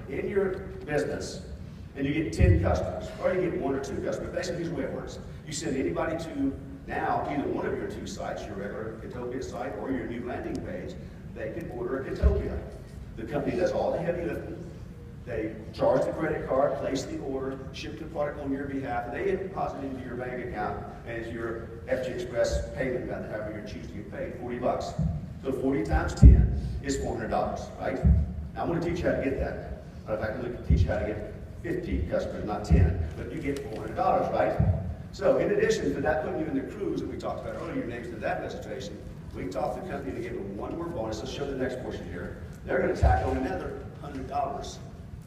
in your business and you get 10 customers, or you get 1 or 2 customers, basically here's the way it works. You send anybody to now either one of your 2 sites, your regular Kittopia site or your new landing page, they can order a Kittopia. The company does all the heavy lifting. They charge the credit card, place the order, ship the product on your behalf, and they deposit it into your bank account as your FG Express payment method, however you choose to get paid, 40 bucks. So 40 times 10 is $400, right? Now I'm going to teach you how to get that. Matter of fact, I'm going to teach you how to get 50 customers, not 10, but you get $400, right? So in addition to that putting you in the cruise that we talked about earlier, names to that registration, we talked to the company to give them one more bonus. Let's show the next portion here. They're going to tack on another $100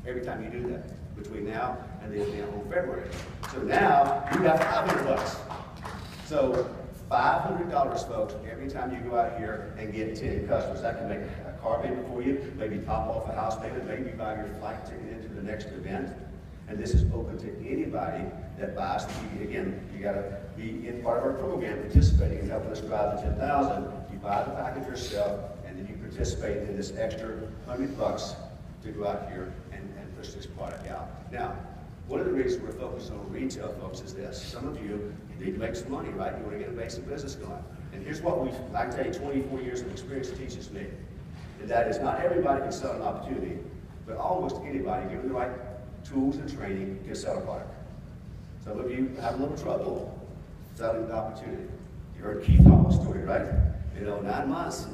every time you do that between now and the end of February. So now you got 500 bucks. So $500, folks, every time you go out here and get 10 customers. That can make a car payment for you, maybe top off a house payment, maybe buy your flight ticket into the next event. And this is open to anybody that buys the TV. Again, you got to be in part of our program, participating and helping us drive the 10,000. You buy the package yourself, and then you participate in this extra 100 bucks to go out here and push this product out. Now, one of the reasons we're focused on retail, folks, is this. Some of you need to make some money, right? You want to get a basic business going. And here's what I can tell you, 24 years of experience teaches me. And that is not everybody can sell an opportunity, but almost anybody, given the right tools and training, can sell a product. Some of you have a little trouble selling the opportunity. You heard Keith Hall's story, right? 9 months,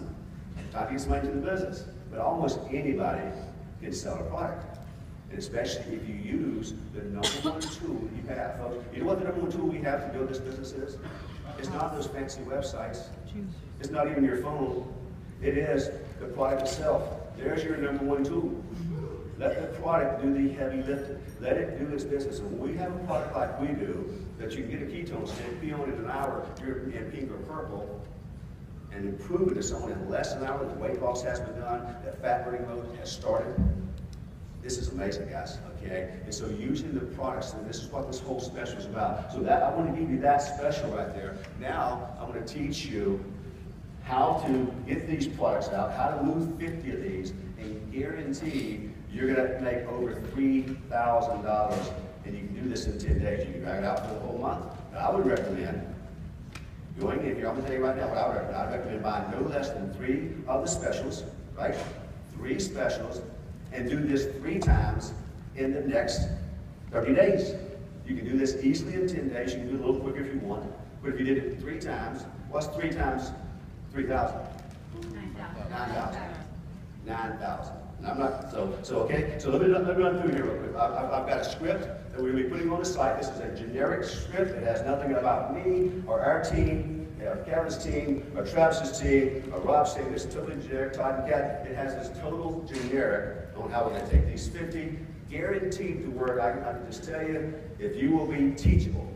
and time to get somebody into the business. But almost anybody can sell a product. And especially if you use the #1 tool you have. Folks, you know what the #1 tool we have to build this business is? It's not those fancy websites. It's not even your phone. It is the product itself. There's your #1 tool. Let the product do the heavy lifting. Let it do its business. And when we have a product like we do, that you can get a ketone stick, be on it in an hour, you're in pink or purple, and improve it to someone in less than an hour, that weight loss has been done, that fat burning mode has started. This is amazing, guys, okay? And so using the products, and this is what this whole special is about. So that I want to give you that special right there. Now, I'm going to teach you how to get these products out, how to move 50 of these, and guarantee you're going to make over $3,000, and you can do this in 10 days. You can drag it out for the whole month. Now, I would recommend going in here. I'm going to tell you right now what I would recommend. I would recommend buying no less than 3 of the specials, right? 3 specials, and do this 3 times in the next 30 days. You can do this easily in 10 days. You can do it a little quicker if you want. But if you did it 3 times, what's 3 times 3,000? 9,000. 9,000. And I'm not, so okay, so let me run through here real quick. I've got a script that we're going to be putting on the site. This is a generic script. It has nothing about me or our team, or Kevin's team, or Travis's team, or Rob's team. This is totally generic. Todd and Kat, it has this total generic on how we're going to take these 50. Guaranteed to work. I can just tell you, if you will be teachable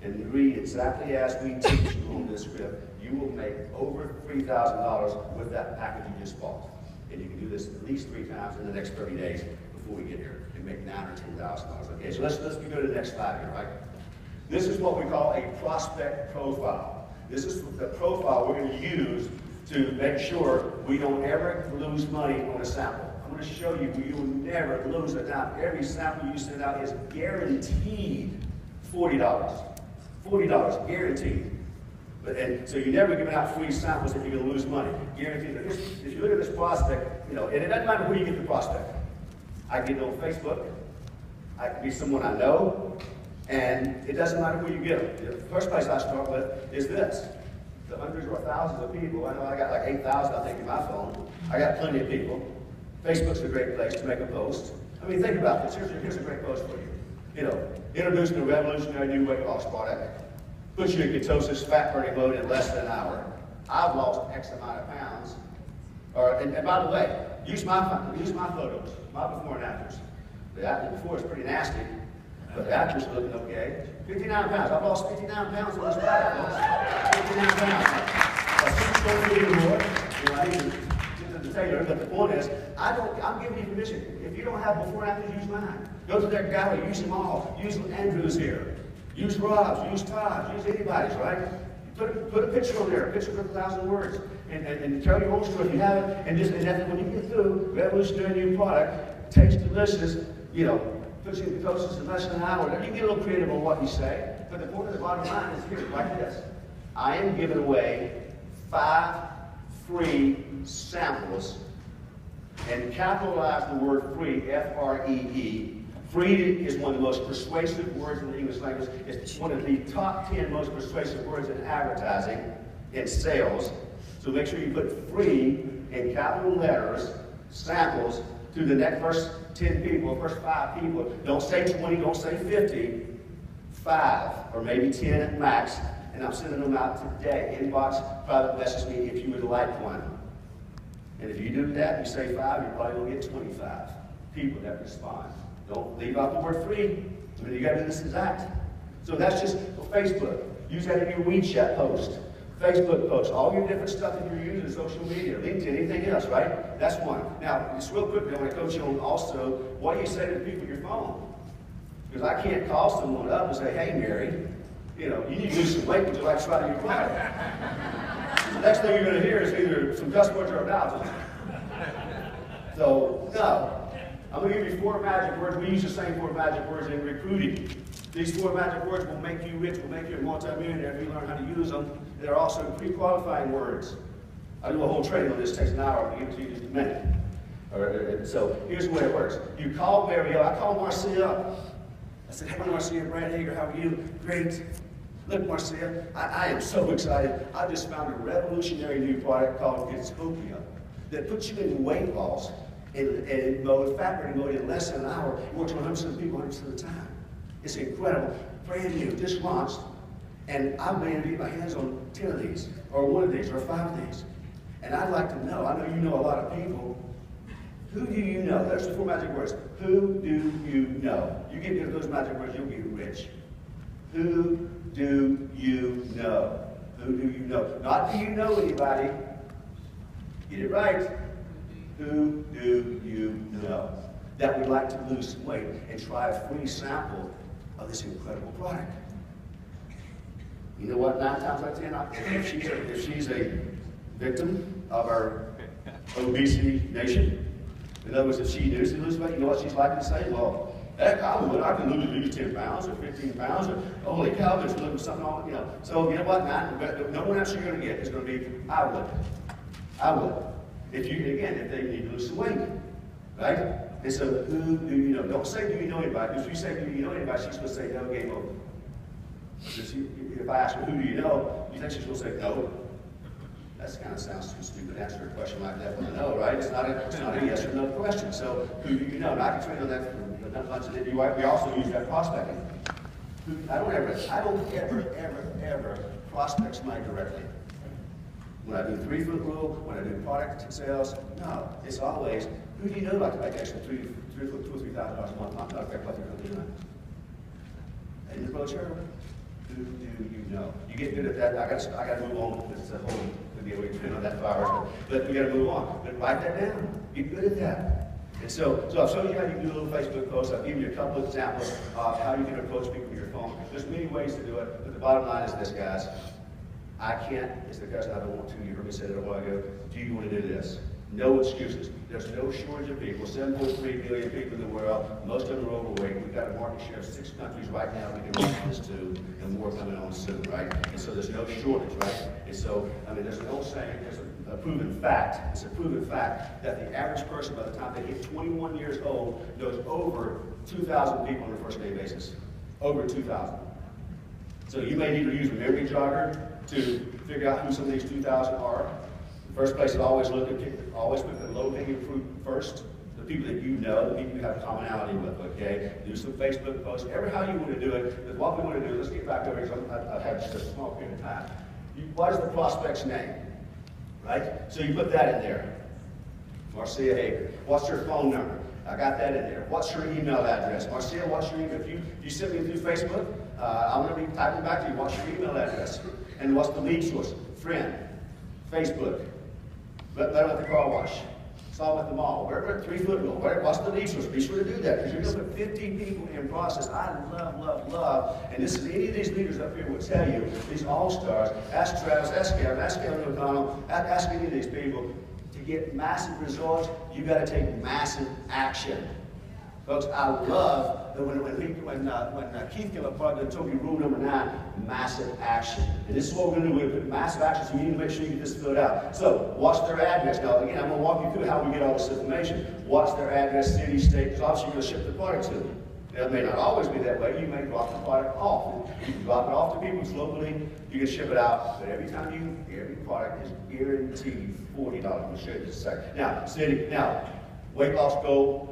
and read exactly as we teach you on this script, you will make over $3,000 with that package you just bought. And you can do this at least 3 times in the next 30 days before we get here and make $9,000 or $10,000. Okay, so let's go to the next slide here, right? This is what we call a prospect profile. This is the profile we're going to use to make sure we don't ever lose money on a sample. I'm going to show you you will never lose a dime. Every sample you send out is guaranteed $40. $40, guaranteed. And so you're never giving out free samples if you're going to lose money. Guaranteed. If you look at this prospect, and it doesn't matter where you get the prospect. I get it on Facebook. I can be someone I know. And it doesn't matter who you get them. The first place I start with is this. The hundreds or thousands of people. I know I got like 8,000, I think, in my phone. I got plenty of people. Facebook's a great place to make a post. I mean, think about this. Here's a great post for you. Introducing a revolutionary new weight loss product. Puts you in ketosis, fat burning mode in less than an hour. I've lost X amount of pounds. And by the way, use my photos, my before and afters. The after before is pretty nasty, but the afters are looking okay. 59 pounds. I've lost 59 pounds in this diet, folks. 59 pounds. I don't need anymore. I need to tell you, but the point is, I'm giving you permission. If you don't have before and afters, use mine. Go to their gallery, use them all. Use Andrew's here. Use Rob's, use Todd's, use anybody's, right? Put a picture on there, a picture of 1,000 words, and tell your own story if you have it. And after when you get through revolutionary new product, tastes delicious, you know, puts you in ketosis in less than an hour. You get a little creative on what you say, but the point of the bottom line is here, like this. I am giving away 5 free samples, and capitalize the word free, F-R-E-E. Free is one of the most persuasive words in the English language. It's one of the top 10 most persuasive words in advertising, in sales. So make sure you put free in capital letters, samples, to the next first 10 people, first 5 people. Don't say 20, don't say 50, 5, or maybe 10 at max. And I'm sending them out today. Inbox, private message me if you would like one. And if you do that, you say 5, you're probably going to get 25 people that respond. Don't leave out the word free. I mean, you got to do this exact. So that's just Facebook. Use that in your WeChat post, Facebook post, all your different stuff that you're using, social media, LinkedIn, anything else, right? That's one. Now, just real quickly, I want to coach you on also what do you say to people on your phone. Because I can't call someone up and say, hey, Mary, you know, you need to lose some weight. Would you like to try to your product? The next thing you're going to hear is either some cuss words or about it. So, no. I'm going to give you 4 magic words. We use the same 4 magic words in recruiting. These 4 magic words will make you rich, will make you a multi-millionaire if you learn how to use them. They're also pre-qualifying words. I do a whole training on this. It takes an hour. I'll give it to you in just a minute. So here's the way it works. You call Mary, I call Marcia. I said, hey, Marcia, Brad Hager, how are you? Great. Look, Marcia, I am so excited. I just found a revolutionary new product called Gitopia that puts you in weight loss in mode, fat burning mode in less than an hour. It works 100% of the people 100% of the time. It's incredible. Brand new, just launched. And I'm going to get my hands on 10 of these, or 1 of these, or 5 of these. And I'd like to know, I know you know a lot of people. Who do you know? There's the 4 magic words. Who do you know? You get rid of those magic words, you'll be rich. Who do you know? Who do you know? Not do you know anybody. Get it right. Who do you know that would like to lose some weight and try a free sample of this incredible product? You know what? 9 times out of 10, if she's a victim of our obesity nation, in other words, if she needs to lose weight, you know what she's likely to say? Well, heck, I would. I can lose 10 pounds or 15 pounds, or holy cow, there's a little something on, you know. So you know what? No one else you're going to get is going to be, I would. I would. If they need to lose some weight, right? And so, who do you know? Don't say, do you know anybody? Because if you say, do you know anybody, she's going to say, no, game over. If I ask her, who do you know? You think she's going to say, no? That kind of sounds too stupid to answer a question like that with a no, right? It's not a yes or no question. So, who do you know? And I can train on that for not much of it. We also use that prospecting. I don't ever prospect somebody directly. When I do 3-foot rule, when I do product sales, no. It's always, who do you know like to make extra $2,000 or $3,000 a month? Not affect what they're going to do. And the approach her, who do you know? You get good at that. I got to move on. It's a whole video we can do on that for hours, but we got to move on. But write that down. Get good at that. And so I've shown you how you can do a little Facebook post. I've given you a couple of examples of how you can approach people with your phone. There's many ways to do it, but the bottom line is this, guys. I can't, it's the question I don't want to. You heard me say that a while ago. Do you want to do this? No excuses. There's no shortage of people. 7.3 billion people in the world. Most of them are overweight. We've got a market share of 6 countries right now we can run this to, and more coming on soon, right? And so there's no shortage, right? And so, I mean, there's an old saying, there's a proven fact. It's a proven fact that the average person, by the time they hit 21 years old, knows over 2,000 people on a first-name basis. Over 2,000. So you may need to use a memory jogger to figure out who some of these 2,000 are. The first place to always look at, always put the low-hanging fruit first. The people that you know, the people you have commonality with, okay? Do some Facebook posts, ever how you want to do it. But what we want to do, let's get back over here, because I've had just a small period of time. What is the prospect's name, right? So you put that in there. Marcia Hager. What's your phone number? I got that in there. What's your email address? Marcia, what's your email? If you send me through Facebook, I'm going to be typing back to you. What's your email address? And what's the lead source? Friend, Facebook, better at the car wash, saw at the mall, wherever, 3-foot rule, what's the lead source? Be sure to do that, because you're going to put 50 people in process. I love, and this is any of these leaders up here will tell you, these all-stars, ask Travis, ask Kevin, ask Kevin O'Connell, ask any of these people, to get massive results, you got to take massive action. Folks, I love that when Keith came up and told me rule number 9, massive action. And this is what we're going to do. We're going to put massive action, so you need to make sure you get this filled out. So, what's their address? Now, again, I'm going to walk you through how we get all this information. What's their address, city, state, because obviously you're going to ship the product to them. Now, it may not always be that way. You may drop the product off. You can drop it off to people locally. You can ship it out. But every product is guaranteed $40. I'll show you this in a second. Now, city, weight loss goal.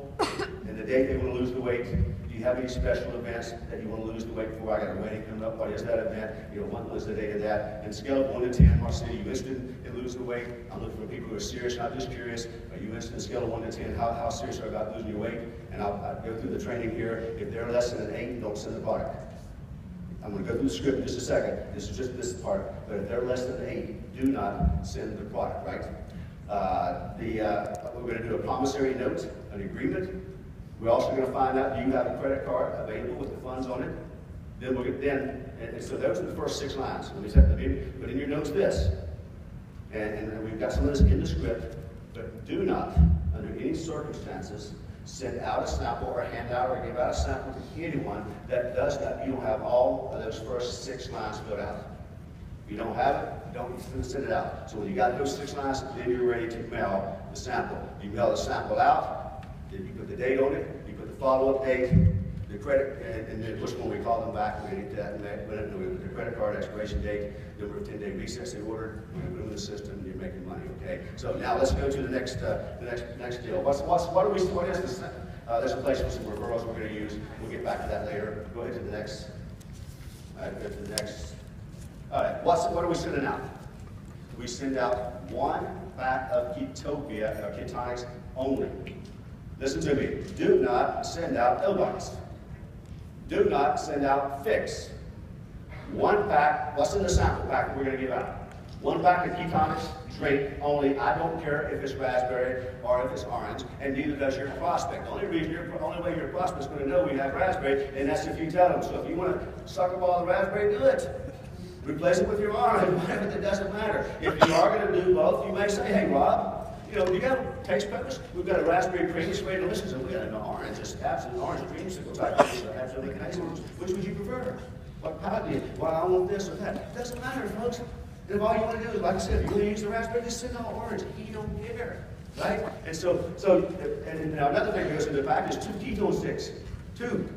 And the day they want to lose the weight, do you have any special events that you want to lose the weight for? I got a wedding coming up. What is that event? What was the date of that? And scale of 1 to 10, Mark City, you interested in losing the weight? I'm looking for people who are serious, not just curious. Are you interested in scale of 1 to 10? How serious are you about losing your weight? And I'll go through the training here. If they're less than an 8, don't send the product. I'm going to go through the script in just a second. This is just this part. But if they're less than an 8, do not send the product, right? We're going to do a promissory note, an agreement. We're also going to find out, do you have a credit card available with the funds on it? Then we'll get, and so those are the first 6 lines. Let me put in your notes this. And we've got some of this in the script, but do not, under any circumstances, send out a sample or a handout or give out a sample to anyone that does that. You don't have all of those first 6 lines filled out. If you don't have it, don't send it out. So when you got those 6 lines, then you're ready to mail the sample. You mail the sample out, then you put the date on it, you put the follow-up date, the credit, and then which one we call them back, we get that, and the credit card expiration date, number of 10-day recess they ordered, we put them in the system, you're making money, okay? So now let's go to the next deal. What is this? There's a place for some referrals we're going to use. We'll get back to that later. Go ahead to the next. All right, go to the next. All right, what are we sending out? We send out 1 pack of Ketopia, or Ketonics only. Listen to me. Do not send out Elbites. Do not send out Fix. 1 pack, what's in the sample pack we're going to give out? 1 pack of Ketonics, drink only. I don't care if it's raspberry or if it's orange, and neither does your prospect. The only way your prospect's going to know we have raspberry, and that's if you tell them. So if you want to suck up all the raspberry, do it. Replace it with your orange, whatever, it doesn't matter. If you are going to do both, you may say, hey, Rob, do you have taste peppers? We've got a raspberry cream straight delicious, and we got an orange, just absolute orange creamsicle type of thing, absolutely amazing. Which would you prefer? What powder do you? Well, I want this or that. It doesn't matter, folks. If all you want to do is, like I said, if you want to use the raspberry, just send out orange. He don't care, right? And now another thing that goes in the pack is 2 ketone sticks. 2,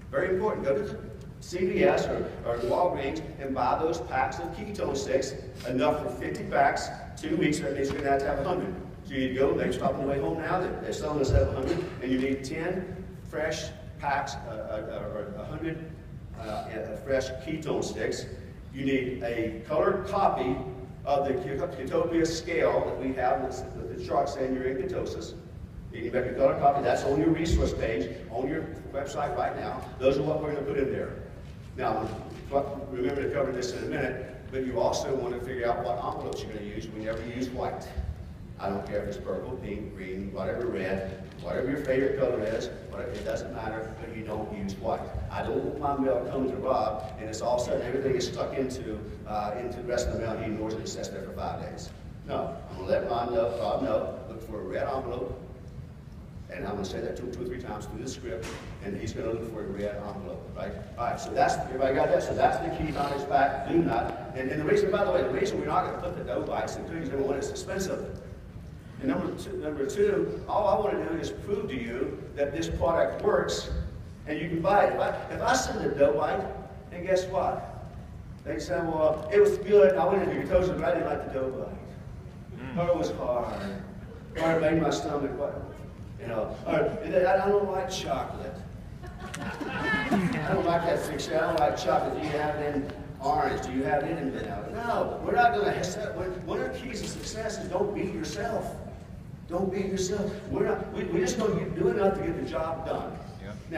very important. Go to the CVS or Walgreens and buy those packs of ketone sticks, enough for 50 packs, 2 weeks. That means you're going to have 100. So you go, maybe stop on the way home now, they're selling us 100, and you need 10 fresh packs, or 100 fresh ketone sticks. You need a colored copy of the Ketopia scale that we have with the chart saying you're in ketosis. You can make a colored copy. That's on your resource page on your website right now. Those are what we're going to put in there. Now, remember to cover this in a minute, but you also want to figure out what envelopes you're going to use. We never use white. I don't care if it's purple, pink, green, whatever, red, whatever your favorite color is, it doesn't matter, but you don't use white. I don't want my mail coming to Rob, and it's all of a sudden everything is stuck into the rest of the mail. He ignores it and sits there for 5 days. No, I'm going to let Rob know, look for a red envelope, and I'm going to say that to him 2 or 3 times through the script, and he's going to look for a red envelope, right? All right, so everybody got that? So that's the Ketonics pack. Do not, and the reason, by the way, the reason we're not going to put the dough bites in is number 1, it's expensive. And number two, all I want to do is prove to you that this product works, and you can buy it. If I send a dough bite, and guess what? They say, well, it was good. I went into ketosis, but I didn't like the dough bite. It was hard. Or it made my stomach, I don't like chocolate. I don't like that fixture. I don't like chocolate. Do you have it in orange? Do you have it in vanilla? No, we're not going to. One of the keys to success is don't beat yourself. Don't beat yourself. We're just going to do enough to get the job done.